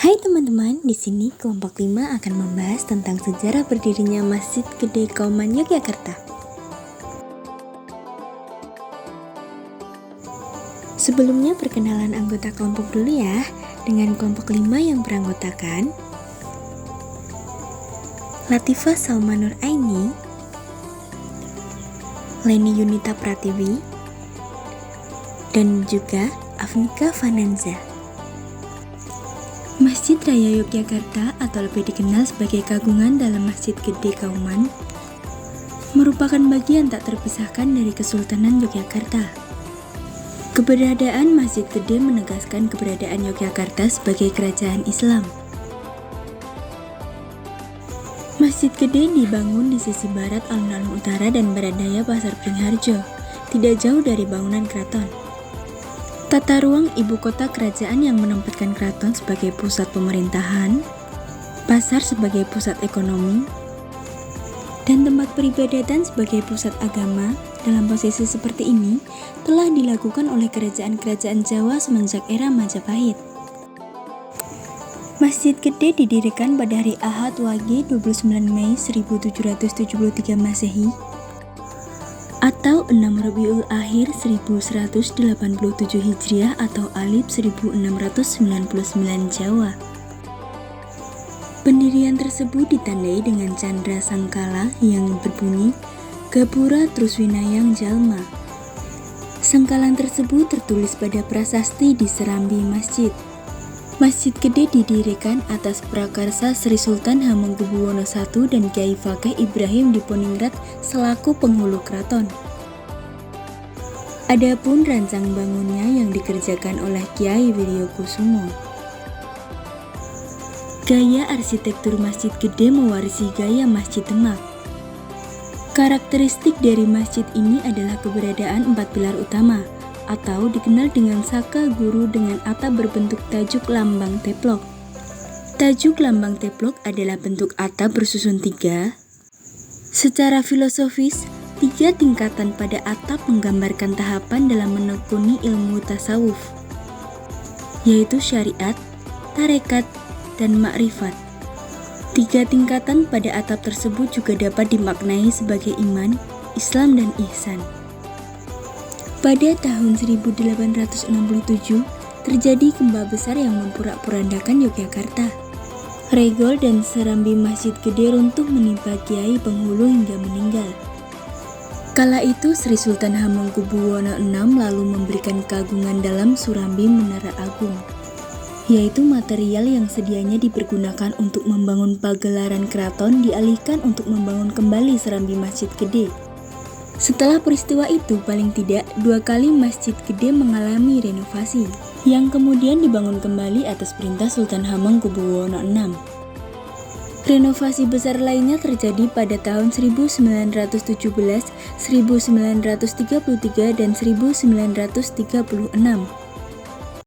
Hai teman-teman, di sini kelompok 5 akan membahas tentang sejarah berdirinya Masjid Gede Kauman Yogyakarta. Sebelumnya perkenalan anggota kelompok dulu ya, dengan kelompok 5 yang beranggotakan Latifah Salma Nur Aini, Leni Yunita Pratiwi, dan juga Afnika Fananza. Masjid Raya Yogyakarta atau lebih dikenal sebagai Kagungan dalam Masjid Gede Kauman merupakan bagian tak terpisahkan dari Kesultanan Yogyakarta. Keberadaan Masjid Gede menegaskan keberadaan Yogyakarta sebagai kerajaan Islam. Masjid Gede dibangun di sisi barat alun-alun utara dan barat daya Pasar Beringharjo, tidak jauh dari bangunan keraton. Tata ruang ibu kota kerajaan yang menempatkan keraton sebagai pusat pemerintahan, pasar sebagai pusat ekonomi, dan tempat peribadatan sebagai pusat agama dalam posisi seperti ini telah dilakukan oleh kerajaan-kerajaan Jawa semenjak era Majapahit. Masjid Gede didirikan pada hari Ahad Wage 29 Mei 1773 Masehi atau 6 Rabiul Akhir 1187 Hijriah atau Alif 1699 Jawa. Pendirian tersebut ditandai dengan candra sangkala yang berbunyi Gapura Truswinayang Jalma. Sangkalan tersebut tertulis pada prasasti di serambi masjid. Masjid Gede didirikan atas prakarsa Sri Sultan Hamengkubuwono I dan Kyai Fakih Ibrahim Diponingrat selaku penghulu keraton. Adapun rancang bangunnya yang dikerjakan oleh Kyai Wiryokusumo. Gaya arsitektur Masjid Gede mewarisi gaya Masjid Demak. Karakteristik dari masjid ini adalah keberadaan 4 pilar utama, atau dikenal dengan saka guru dengan atap berbentuk tajuk lambang teplok. Tajuk lambang teplok adalah bentuk atap bersusun 3. Secara filosofis, 3 tingkatan pada atap menggambarkan tahapan dalam menekuni ilmu tasawuf, yaitu syariat, tarekat, dan makrifat. 3 tingkatan pada atap tersebut juga dapat dimaknai sebagai iman, Islam, dan ihsan. Pada tahun 1867, terjadi gempa besar yang memporak-porandakan Yogyakarta. Regol dan serambi Masjid Gede runtuh menimpa Kiai penghulu hingga meninggal. Kala itu Sri Sultan Hamengkubuwono VI lalu memberikan kagungan dalam surambi Menara Agung, yaitu material yang sedianya dipergunakan untuk membangun pagelaran keraton dialihkan untuk membangun kembali serambi Masjid Gede. Setelah peristiwa itu, paling tidak 2 kali Masjid Gede mengalami renovasi, yang kemudian dibangun kembali atas perintah Sultan Hamengkubuwono VI. Renovasi besar lainnya terjadi pada tahun 1917, 1933, dan 1936.